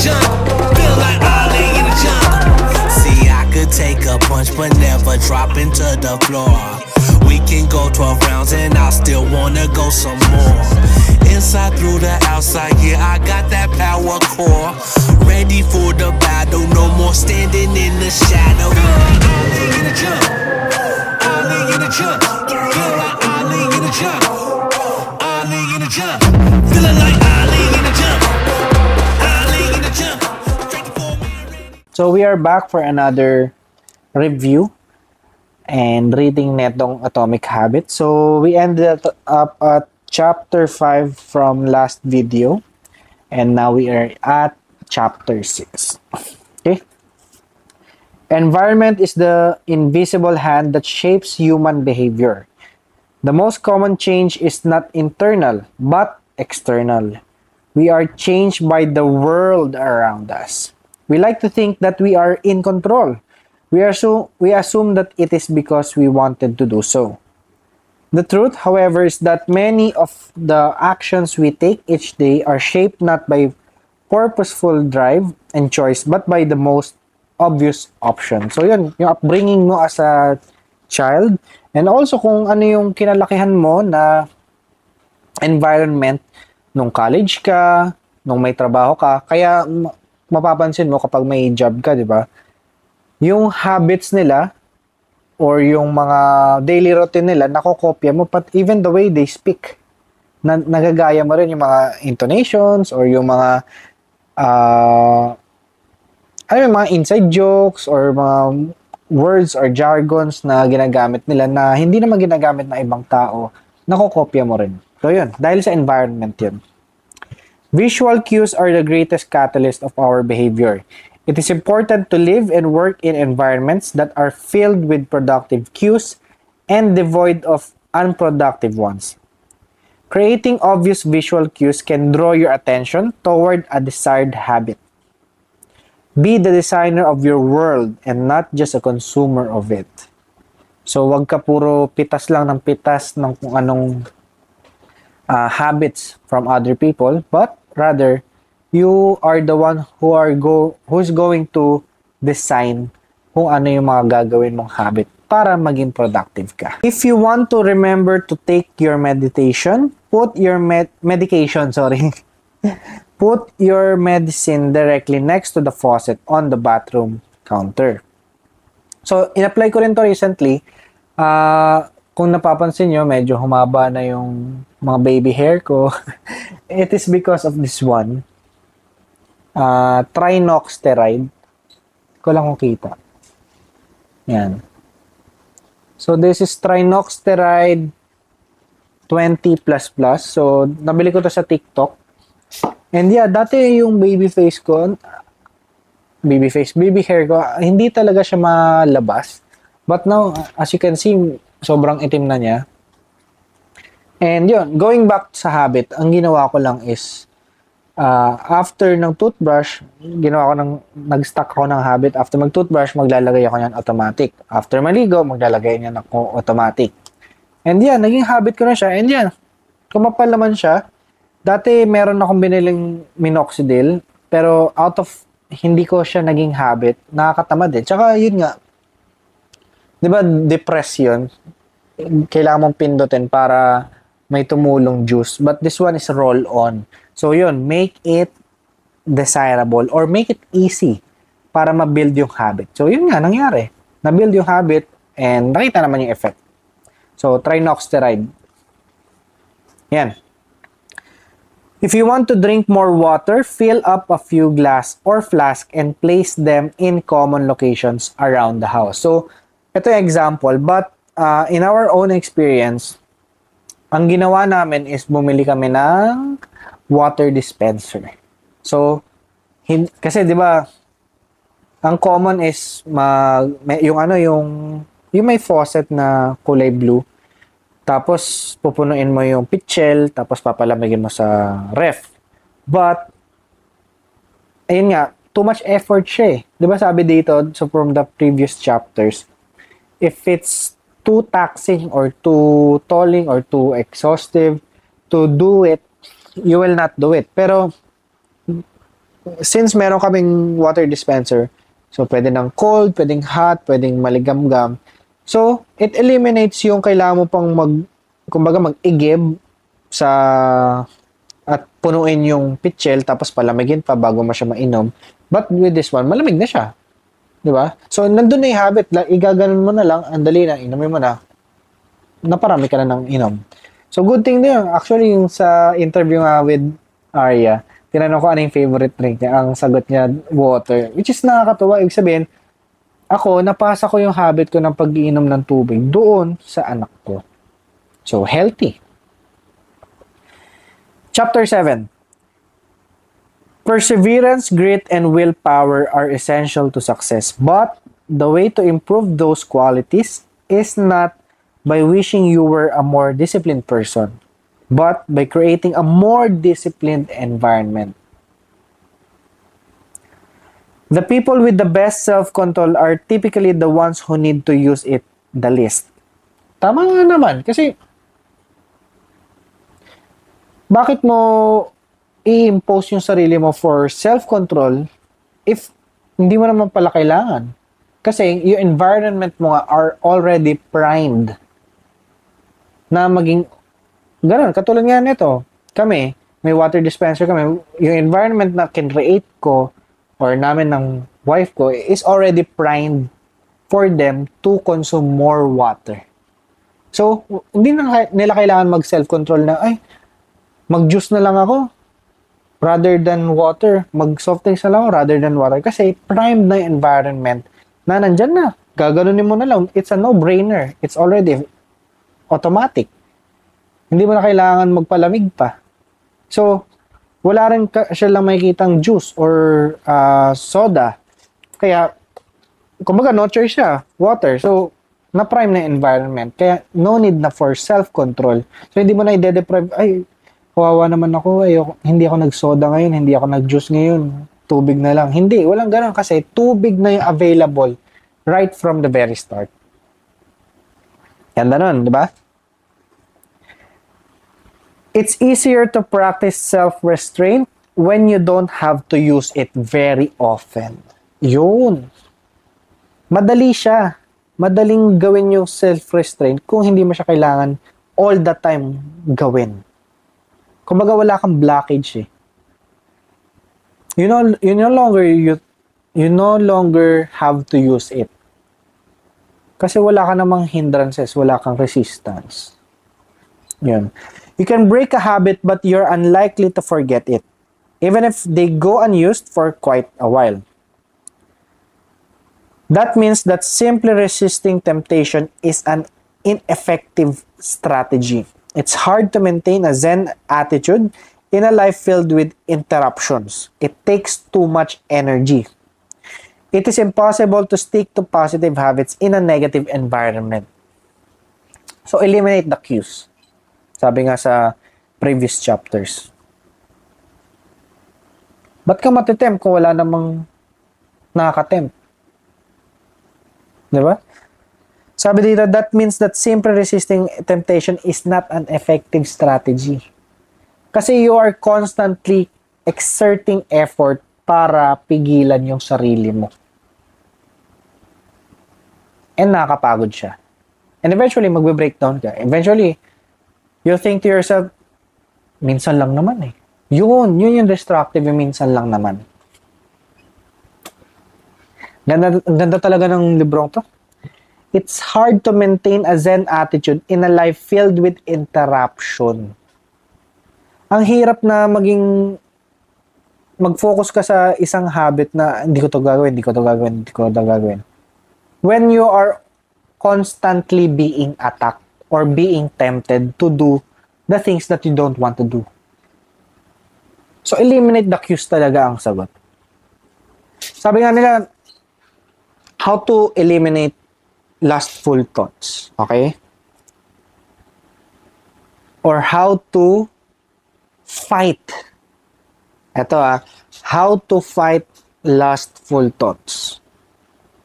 jungle. Feel like Ali in the jungle. See, I could take a punch, but never drop into the floor. We can go 12 rounds and I still wanna go some more. Inside through the outside, yeah, I got that power core. Ready for the battle, no more standing in the shadow. Ali in the jungle. Ali in the jungle. Feel like Ali in the jungle. Ali in the jungle. Feeling like Ali in the jungle. Ali in the jungle. So we are back for another review and reading netong Atomic Habits. So we ended up at chapter 5 from last video, and now we are at chapter 6. Okay. Environment is the invisible hand that shapes human behavior. The most common change is not internal, but external. We are changed by the world around us. We like to think that we are in control. We assume that it is because we wanted to do so. The truth, however, is that many of the actions we take each day are shaped not by purposeful drive and choice, but by the most obvious option. So yun, yung upbringing mo as a child, and also kung ano yung kinalakihan mo na environment nung college ka, nung may trabaho ka. Kaya mapapansin mo kapag may job ka, di ba? Yung habits nila or yung mga daily routine nila, nakokopya mo, but even the way they speak, nagagaya mo rin yung mga intonations or yung mga mga inside jokes or mga words or jargons na ginagamit nila na hindi naman ginagamit ng ibang tao, nakokopya mo rin. So yun, dahil sa environment yun. Visual cues are the greatest catalyst of our behavior. It is important to live and work in environments that are filled with productive cues and devoid of unproductive ones. Creating obvious visual cues can draw your attention toward a desired habit. Be the designer of your world and not just a consumer of it. So, wag ka puro pitas lang ng pitas ng kung anong habits from other people, but rather, you are the one who's going to design kung ano yung mga gagawin mong habit para maging productive ka. If you want to remember to take your meditation, put your put your medicine directly next to the faucet on the bathroom counter. So, in-apply ko rin to recently. Kung napapansin nyo, medyo humaba na yung mga baby hair ko. It is because of this one. Trinoxasteride. Ko lang kung kita. Yan. So, this is Trinoxasteride 20++. So, nabili ko to sa TikTok. And yeah, dati yung baby hair ko, hindi talaga siya malabas. But now, as you can see, sobrang itim na niya. And yun, going back sa habit, ang ginawa ko lang is, after ng toothbrush, nag-stack ako ng habit. After mag-toothbrush, maglalagay ako niyan automatic. After maligo, maglalagay niyan ako automatic. And yan, naging habit ko na siya. And yan, kumapal naman siya. Dati, meron akong biniling minoxidil. Pero out of, hindi ko siya naging habit. Nakakatamad eh. Tsaka yun nga, di ba, depress yun. Kailangan mong pindutin para may tumulong juice. But this one is roll-on. So yun, make it desirable or make it easy para ma-build yung habit. So yun nga, nangyari. Na-build yung habit and nakita naman yung effect. So, Trinoxasteride. Yan. If you want to drink more water, fill up a few glass or flask and place them in common locations around the house. So, ito yung example. But, in our own experience, ang ginawa namin is bumili kami ng water dispenser. So, kasi 'di ba, ang common is yung may faucet na kulay blue. Tapos pupunuin mo yung pitchel, tapos papalamigin mo sa ref. But ayun nga, too much effort siya eh. 'Di ba sabi dito, so from the previous chapters, if it's too taxing or too tolling or too exhaustive to do it, you will not do it. Pero since meron kaming water dispenser, so pwede ng cold, pwedeng hot, pwedeng maligamgam. So, it eliminates yung kailangan mo pang kumbaga mag-igib sa at punuin yung pitchel tapos palamigin pa bago mo siya mainom. But with this one, malamig na siya. 'Di ba? So, nandun na yung habit. Igaganon mo na lang, andali na, inumin mo na. Naparami ka na ng inom. So, good thing din. Actually, yung sa interview nga with Arya, tinanong ko ano yung favorite drink niya. Ang sagot niya, water. Which is nakakatuwa. Ibig sabihin, ako, napasa ko yung habit ko ng pag-iinom ng tubig doon sa anak ko. So, healthy. Chapter 7. Perseverance, grit, and willpower are essential to success. But the way to improve those qualities is not by wishing you were a more disciplined person, but by creating a more disciplined environment. The people with the best self-control are typically the ones who need to use it the least. Tama nga naman. Kasi, bakit mo i-impose yung sarili mo for self-control if hindi mo naman pala kailangan? Kasi, yung environment mo nga are already primed na maging ganun. Katulad nga nito, kami, may water dispenser kami. Yung environment na kinreate ko or namin ng wife ko is already primed for them to consume more water. So, hindi na nila kailangan mag-self-control na, ay, mag-juice na lang ako rather than water. Mag-soft drinks na lang ako rather than water. Kasi primed na yung environment na nandyan na. Gaganunin mo na lang. It's a no-brainer. It's already automatic. Hindi mo na kailangan magpalamig pa. So, wala rin siya lang makikitang juice or soda. Kaya, kumbaga, no choice siya. Water. So, na-prime na environment. Kaya, no need na for self-control. So, hindi mo na i-deprive, ay, kawawa naman ako, hindi ako nag-soda ngayon, hindi ako nag-juice ngayon, tubig na lang. Hindi, walang ganun kasi tubig na yung available right from the very start. Ganda nun, di ba? It's easier to practice self-restraint when you don't have to use it very often. Yun. Madali siya. Madaling gawin yung self-restraint kung hindi mo siya kailangan all the time gawin. Kumbaga wala kang blockage eh. You no longer have to use it. Kasi wala ka namang hindrances, wala kang resistance. Yun. You can break a habit but you're unlikely to forget it, even if they go unused for quite a while. That means that simply resisting temptation is an ineffective strategy. It's hard to maintain a Zen attitude in a life filled with interruptions. It takes too much energy. It is impossible to stick to positive habits in a negative environment. So, eliminate the cues. Sabi nga sa previous chapters. Ba't ka matitempt kung wala namang nakakatempt? Diba? Sabi dito, that means that simply resisting temptation is not an effective strategy. Kasi you are constantly exerting effort para pigilan yung sarili mo. And nakakapagod siya. And eventually, magbe-breakdown ka. Eventually, you think to yourself, minsan lang naman eh. Yun yung destructive, yung minsan lang naman. Ganda talaga ng librong to. It's hard to maintain a Zen attitude in a life filled with interruption. Ang hirap na mag-focus ka sa isang habit na hindi ko to gagawin. When you are constantly being attacked or being tempted to do the things that you don't want to do. So, eliminate the cues talaga ang sagot. Sabi nga nila, how to eliminate lustful thoughts. Okay? Or how to fight. Ito how to fight lustful thoughts.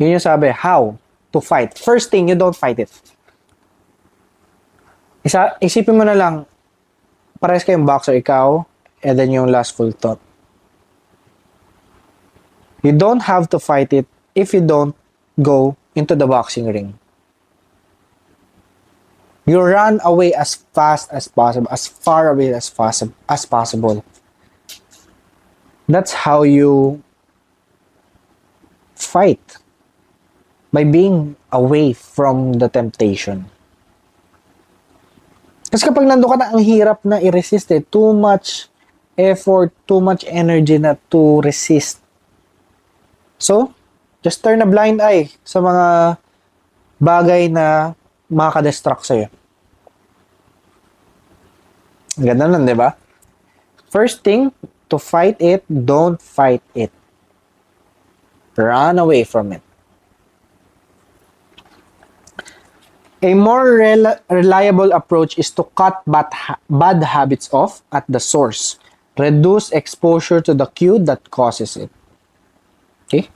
Yun yung sabi, how to fight. First thing, you don't fight it. Isipin mo na lang, parehas kayong boxer, ikaw, and then yung lustful thought. You don't have to fight it if you don't go into the boxing ring. You run away as fast as possible, as far away as possible. That's how you fight, by being away from the temptation. Kasi kapag nandun ka na, ang hirap na i-resist eh. Too much effort, too much energy na to resist. So, just turn a blind eye sa mga bagay na makaka-distract sa'yo. Ganda nun, di ba? First thing, to fight it, don't fight it. Run away from it. A more reliable approach is to cut bad habits off at the source. Reduce exposure to the cue that causes it. Okay?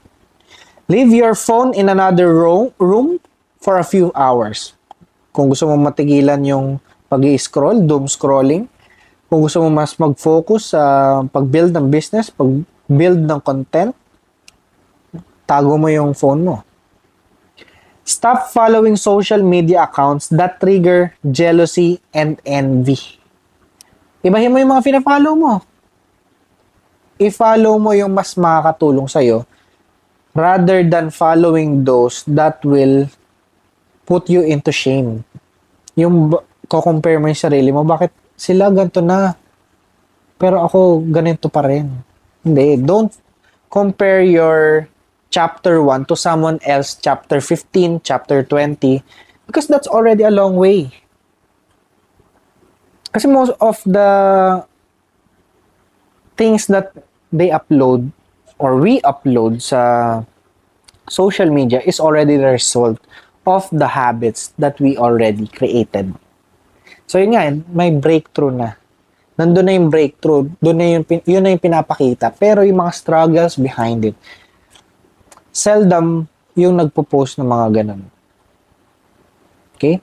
Leave your phone in another room for a few hours. Kung gusto mo matigilan yung pag-i-scroll, doom scrolling. Kung gusto mo mas mag-focus sa pag-build ng business, pag-build ng content, tago mo yung phone mo. Stop following social media accounts that trigger jealousy and envy. Ibahin mo yung mga pina-follow mo. I-follow mo yung mas makakatulong sa'yo rather than following those that will put you into shame. Yung ko-compare mo yung sarili mo, bakit sila ganito na? Pero ako ganito pa rin. Hindi. Don't compare your chapter 1 to someone else, chapter 15, chapter 20, because that's already a long way. Kasi most of the things that they upload or we upload sa social media is already the result of the habits that we already created. So yun nga, may breakthrough na. Nandun na yung breakthrough, yun na yung pinapakita. Pero yung mga struggles behind it, seldom yung nagpo-post ng mga ganun. Okay?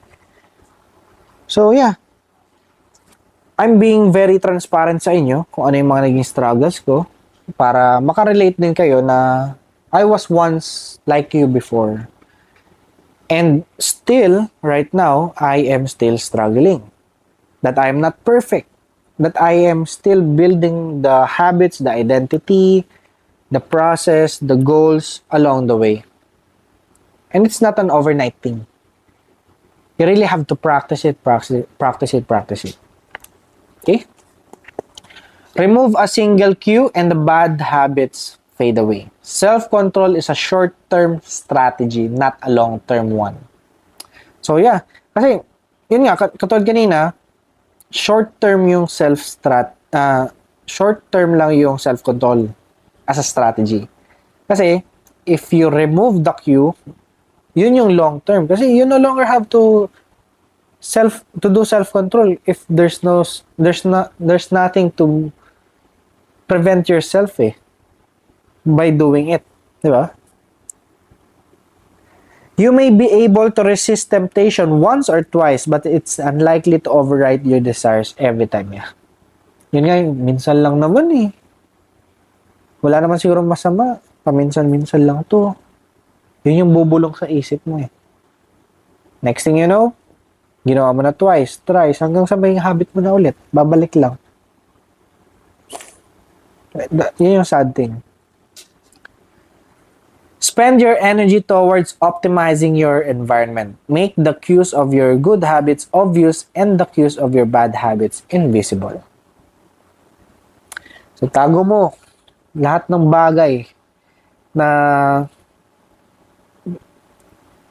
So, yeah. I'm being very transparent sa inyo kung ano yung mga naging struggles ko para makarelate din kayo na I was once like you before. And still, right now, I am still struggling. That I am not perfect. That I am still building the habits, the identity, the process, the goals along the way. And it's not an overnight thing. You really have to practice it. Okay? Remove a single cue and the bad habits fade away. Self-control is a short-term strategy, not a long-term one. So yeah, kasi yun nga, katulad kanina, short-term lang yung self-control as a strategy. Kasi, if you remove the cue, yun yung long term. Kasi you no longer have to do self-control if there's nothing to prevent yourself by doing it. Di ba? You may be able to resist temptation once or twice, but it's unlikely to override your desires every time. Yeah. Yun nga, minsan lang naman Wala naman siguro masama. Paminsan-minsan lang to. Yun yung bubulong sa isip mo Next thing you know, ginawa mo na twice, thrice, hanggang sa may habit mo na ulit. Babalik lang. Yun yung sad thing. Spend your energy towards optimizing your environment. Make the cues of your good habits obvious and the cues of your bad habits invisible. So, tago mo lahat ng bagay na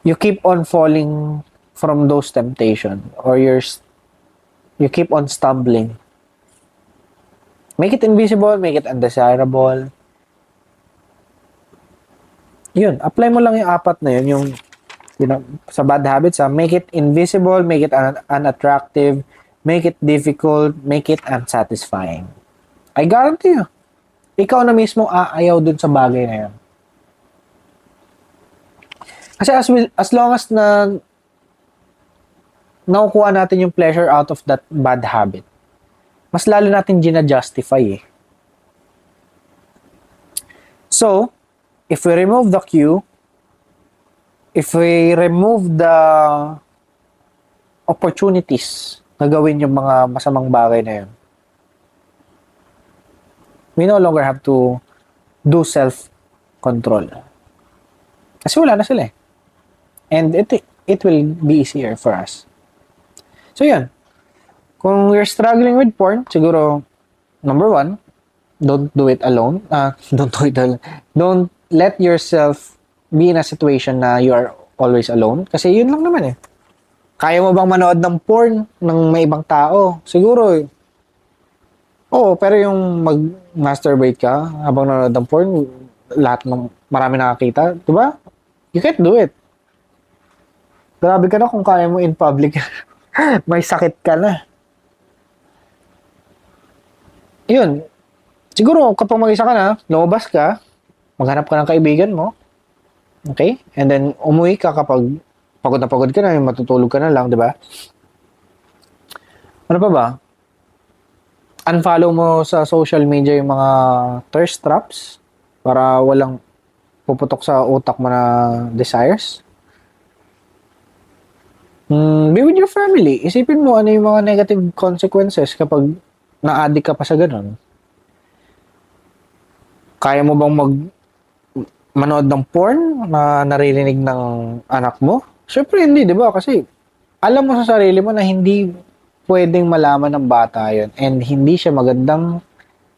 you keep on falling from those temptation or you keep on stumbling. Make it invisible, make it undesirable. Yun, apply mo lang yung apat na yun, sa bad habits, make it invisible, make it unattractive, make it difficult, make it unsatisfying. I guarantee you, ikaw na mismo aayaw dun sa bagay na yun. Kasi as long as na nakukuha natin yung pleasure out of that bad habit, mas lalo natin gina-justify So, if we remove the cue, if we remove the opportunities na gawin yung mga masamang bagay na yun, we no longer have to do self-control. Kasi wala na sila eh. And it will be easier for us. So yun. Kung you're struggling with porn, siguro, number 1, don't do it alone. Don't do it alone. Don't let yourself be in a situation na you are always alone. Kasi yun lang naman eh. Kaya mo bang manood ng porn ng may ibang tao? Siguro eh. Oo, pero yung mag-masturbate ka habang nanonood ng porn, lahat ng marami nakakita, di ba? You can't do it. Grabe ka na kung kaya mo in public. May sakit ka na. Yun. Siguro, kapag mag-isa ka na, lumabas ka, maghanap ka ng kaibigan mo, okay? And then, umuwi ka kapag pagod na pagod ka na, matutulog ka na lang, di ba? Ano pa ba? Unfollow mo sa social media yung mga thirst traps para walang puputok sa utak mo na desires. Be with your family. Isipin mo ano yung mga negative consequences kapag na-addict ka pa sa ganun. Kaya mo bang manood ng porn na naririnig ng anak mo? Siyempre hindi, di ba? Kasi alam mo sa sarili mo na hindi pwedeng malaman ng bata yun and hindi siya magandang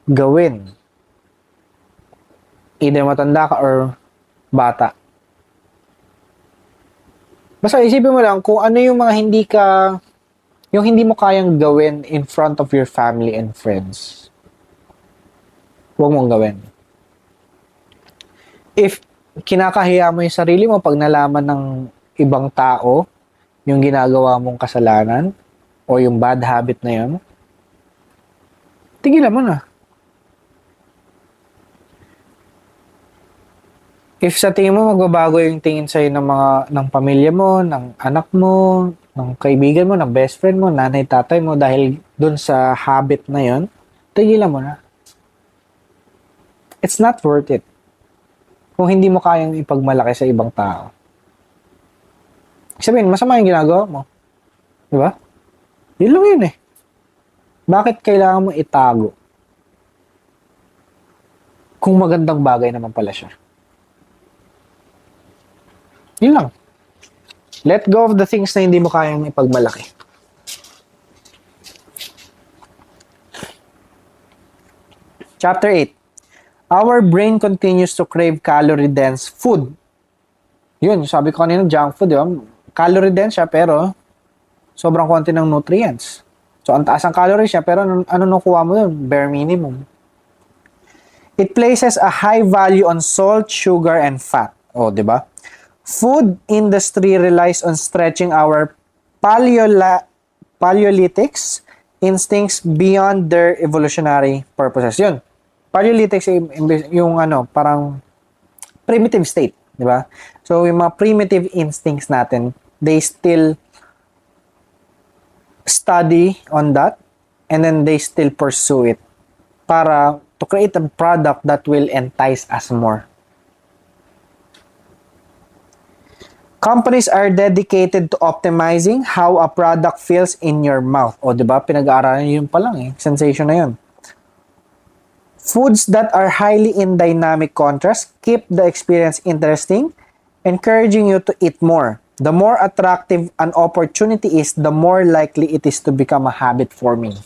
gawin. Either matanda ka or bata. Basta isipin mo lang kung ano yung mga yung hindi mo kayang gawin in front of your family and friends. Huwag mong gawin. If kinakahiya mo yung sarili mo pag nalaman ng ibang tao yung ginagawa mong kasalanan o yung bad habit na yun, tigilan mo na. If sa tingin mo magbabago yung tingin sa'yo ng pamilya mo, ng anak mo, ng kaibigan mo, ng best friend mo, nanay, tatay mo dahil dun sa habit na yun, tigilan mo na. It's not worth it. Kung hindi mo kayang ipagmalaki sa ibang tao. Sabihin, masama yung ginagawa mo. Di ba? Yun lang yun eh. Bakit kailangan mo itago? Kung magandang bagay naman pala siya. Yun lang. Let go of the things na hindi mo kayang ipagmalaki. Chapter 8. Our brain continues to crave calorie-dense food. Yun, sabi ko kanina, junk food, yun. Calorie-dense siya, pero sobrang konti ng nutrients. So, ang taas ang calories siya, pero ano nakuha mo yun? Bare minimum. It places a high value on salt, sugar, and fat. O, di ba? Food industry relies on stretching our Paleolithics instincts beyond their evolutionary purposes. Yun. Paleolithics yung parang primitive state, di ba? So, yung mga primitive instincts natin, they still study on that and then they still pursue it para to create a product that will entice us more. Companies are dedicated to optimizing how a product feels in your mouth. O, di ba? Pinag-aaralan yun pa lang eh. Sensation na yun. Foods that are highly in dynamic contrast keep the experience interesting, encouraging you to eat more. The more attractive an opportunity is, the more likely it is to become a habit forming.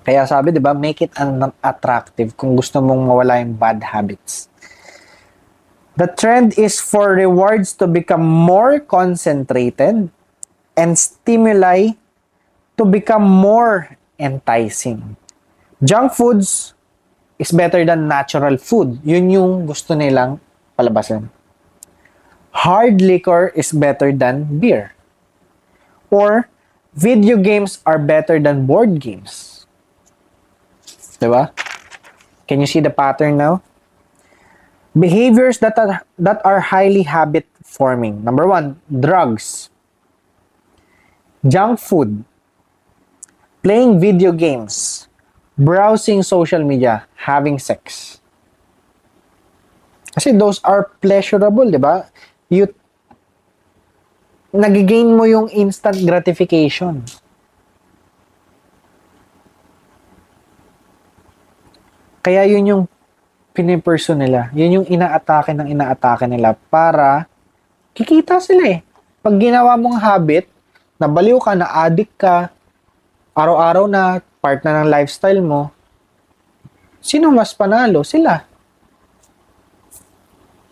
Kaya sabi, di ba? Make it attractive kung gusto mong mawala yung bad habits. The trend is for rewards to become more concentrated and stimuli to become more enticing. Junk foods is better than natural food. Yun yung gusto nilang palabasin. Hard liquor is better than beer. Or, video games are better than board games. Diba? Can you see the pattern now? Behaviors that are highly habit forming. Number 1, drugs. Junk food. Playing video games. Browsing social media. Having sex. Kasi those are pleasurable, di ba? Nagigain mo yung instant gratification. Kaya yun yung piniperso nila. Yun yung inaatake nila para kikita sila eh. Pag ginawa mong habit, nabaliw ka, na-addict ka, araw-araw na part na ng lifestyle mo, sino mas panalo? Sila.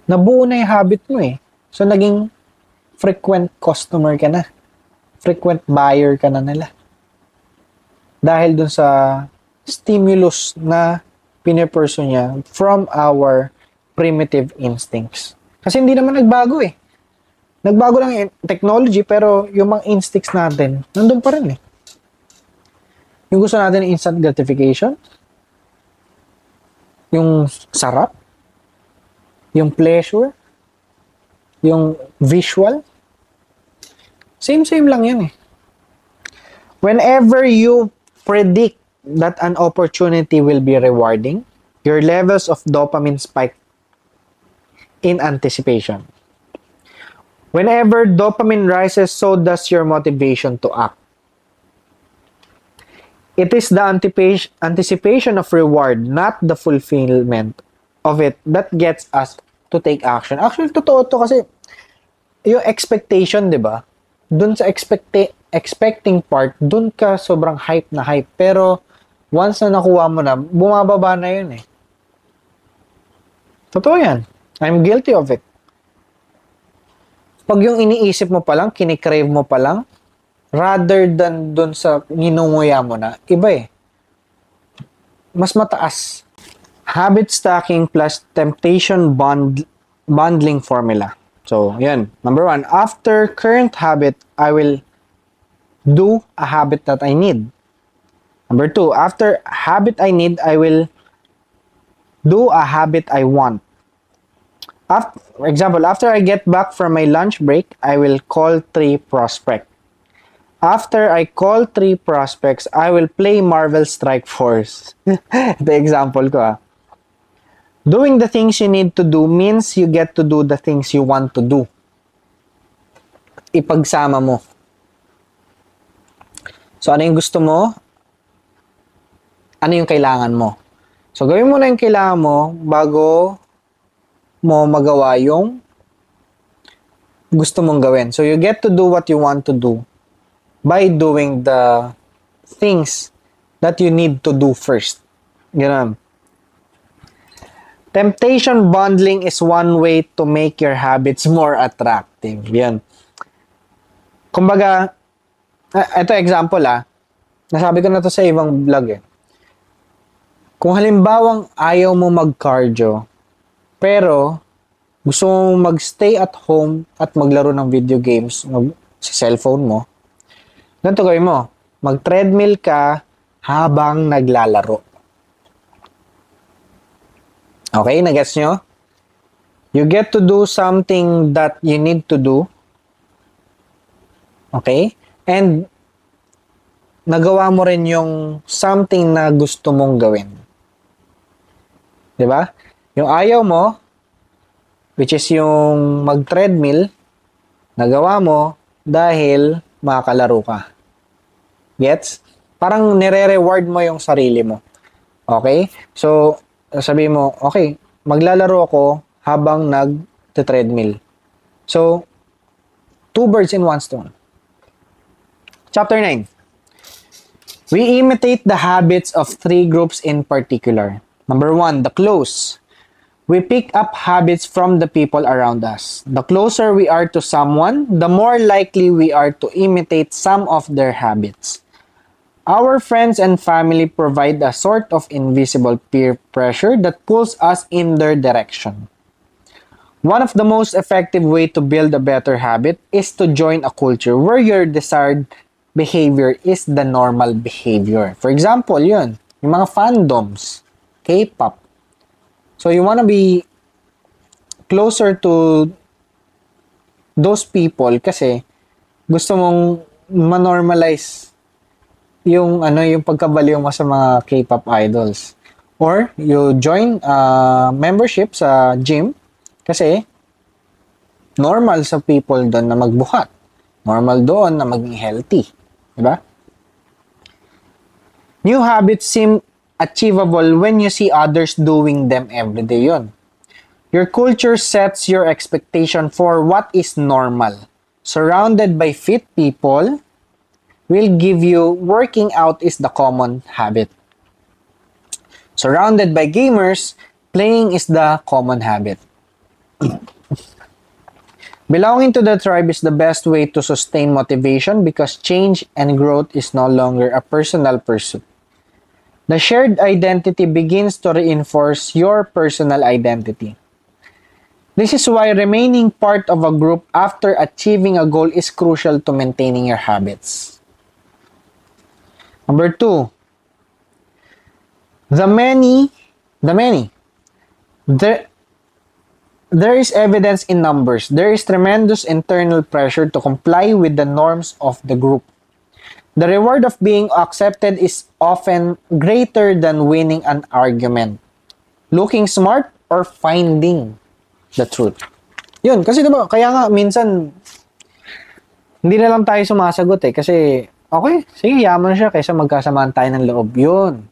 Nabuo na yung habit mo eh. So, naging frequent customer ka na. Frequent buyer ka na nila. Dahil dun sa stimulus na piniperso niya from our primitive instincts. Kasi hindi naman nagbago eh. Nagbago lang yung technology pero yung mga instincts natin, nandun pa rin eh. Yung gusto natin ng instant gratification, yung sarap, yung pleasure, yung visual, same lang yan eh. Whenever you predict that an opportunity will be rewarding, your levels of dopamine spike in anticipation. Whenever dopamine rises, so does your motivation to act. It is the anticipation of reward, not the fulfillment of it, that gets us to take action. Actually, totoo to kasi yung expectation, di ba? Dun sa expecting part, dun ka sobrang hype na hype. Pero, once na nakuha mo na, bumababa na yun eh. Totoo yan. I'm guilty of it. Pag yung iniisip mo pa lang, kinikrave mo pa lang, rather than dun sa ninunguya mo na, iba eh. Mas mataas. Habit stacking plus temptation bundling formula. So, yan. Number 1, after current habit, I will do a habit that I need. Number 2, after habit I need, I will do a habit I want. For example, after I get back from my lunch break, I will call 3 prospects. After I call 3 prospects, I will play Marvel Strike Force. Ito example ko ah. Doing the things you need to do means you get to do the things you want to do. Ipagsama mo. So, ano yung gusto mo? Ano yung kailangan mo? So, gawin mo na yung kailangan mo bago mo magawa yung gusto mong gawin. So, you get to do what you want to do by doing the things that you need to do first. Ganun. Temptation bundling is one way to make your habits more attractive. Yan. Kumbaga, ito example ah. Nasabi ko na to sa ibang vlog eh. Kung halimbawang ayaw mo mag-cardio, pero gusto mo mag-stay at home at maglaro ng video games sa cellphone mo, ganito gawin mo. Mag-treadmill ka habang naglalaro. Okay, nagets nyo? You get to do something that you need to do. Okay? And nagawa mo rin yung something na gusto mong gawin. Diba? Yung ayaw mo, which is yung mag-treadmill, nagawa mo dahil makakalaro ka. Gets? Parang nire-reward mo yung sarili mo. Okay? So, sabi mo, okay, maglalaro ako habang nag-treadmill. So, 2 birds in 1 stone. Chapter 9. We imitate the habits of 3 groups in particular. Number 1, the close. We pick up habits from the people around us. The closer we are to someone, the more likely we are to imitate some of their habits. Our friends and family provide a sort of invisible peer pressure that pulls us in their direction. One of the most effective ways to build a better habit is to join a culture where your desired behavior is the normal behavior. For example, yun, yung mga fandoms, K-pop. So you wanna be closer to those people kasi gusto mong ma-normalize yung yung pagkabaliw mo sa mga K-pop idols. Or you join membership sa gym Kasi, normal sa people doon na magbuhat. Normal doon na maging healthy. Diba? New habits seem achievable when you see others doing them every day yun. Your culture sets your expectation for what is normal. Surrounded by fit people will give you working out is the common habit. Surrounded by gamers, playing is the common habit. Belonging to the tribe is the best way to sustain motivation because change and growth is no longer a personal pursuit. The shared identity begins to reinforce your personal identity. This is why remaining part of a group after achieving a goal is crucial to maintaining your habits. Number 2, there is evidence in numbers. There is tremendous internal pressure to comply with the norms of the group. The reward of being accepted is often greater than winning an argument, looking smart, or finding the truth. Yun, kasi diba, kaya nga minsan, hindi na lang tayo sumasagot eh. Kasi, okay, sige, yaman siya kaysa magkasamaan tayo ng loob. Yun.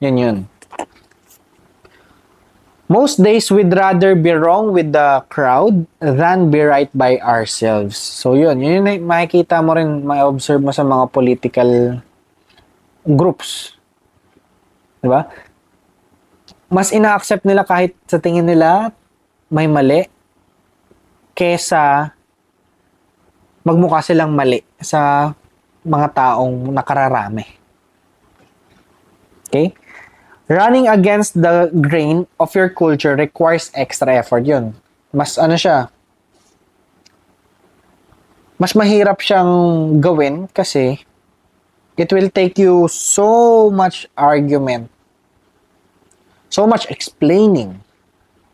Yun. Most days, we'd rather be wrong with the crowd than be right by ourselves. So, yun yung makikita mo rin, ma-observe mo sa mga political groups. Diba? Mas ina-accept nila kahit sa tingin nila may mali kesa magmukha silang mali sa mga taong nakararami. Okay? Running against the grain of your culture requires extra effort yun. Mas mas mahirap siyang gawin kasi it will take you so much argument, so much explaining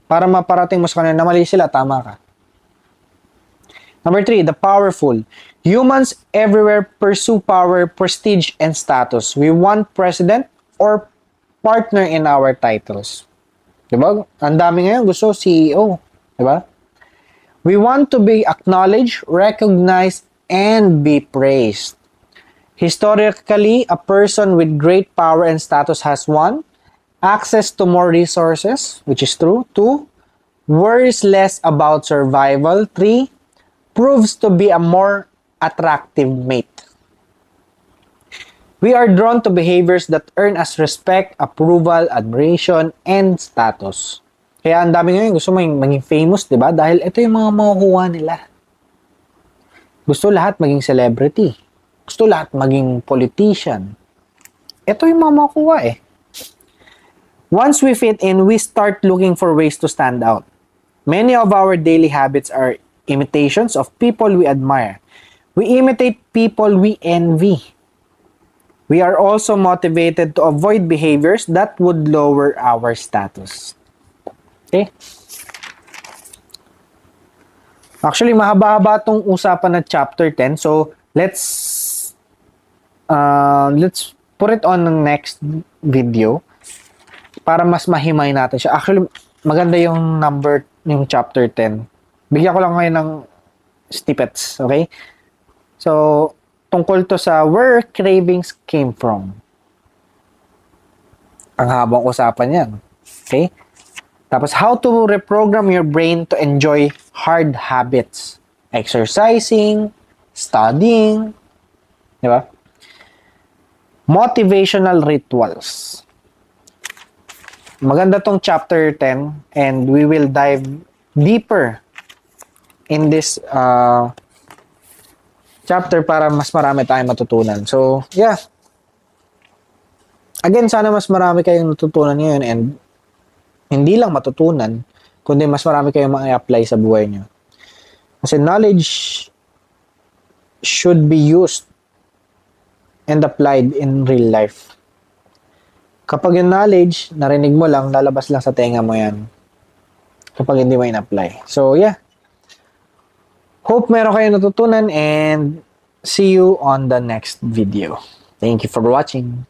para maparating mo sa kanila na mali sila, tama ka. Number 3, the powerful. Humans everywhere pursue power, prestige, and status. We want president or partner in our titles. Diba? Ang dami ngayon gusto CEO. Diba? We want to be acknowledged, recognized, and be praised. Historically, a person with great power and status has 1, access to more resources, which is true. 2, worries less about survival. 3, proves to be a more attractive mate. We are drawn to behaviors that earn us respect, approval, admiration, and status. Kaya ang dami ngayon gusto maging famous, di ba? Dahil ito yung mga makukuha nila. Gusto lahat maging celebrity. Gusto lahat maging politician. Ito yung mga makukuha eh. Once we fit in, we start looking for ways to stand out. Many of our daily habits are imitations of people we admire. We imitate people we envy. We are also motivated to avoid behaviors that would lower our status. Okay? Actually, mahaba-haba itong usapan na chapter 10. So, let's put it on the next video para mas mahimay natin siya. Actually, maganda yung chapter 10. Bigyan ko lang ngayon ng snippets, okay? So, tungkol to sa where cravings came from. Ang habang usapan yan. Okay? Tapos, how to reprogram your brain to enjoy hard habits. Exercising, studying, di ba? Motivational rituals. Maganda tong chapter 10 and we will dive deeper in this chapter para mas marami tayong matutunan. So, yeah. Again, sana mas marami kayong natutunan ngayon and hindi lang matutunan, kundi mas marami kayong ma-apply sa buhay nyo. Kasi knowledge should be used and applied in real life. Kapag yung knowledge, narinig mo lang, lalabas lang sa tenga mo yan. Kapag hindi mo in-apply. So, yeah. Hope meron kayo natutunan and see you on the next video. Thank you for watching.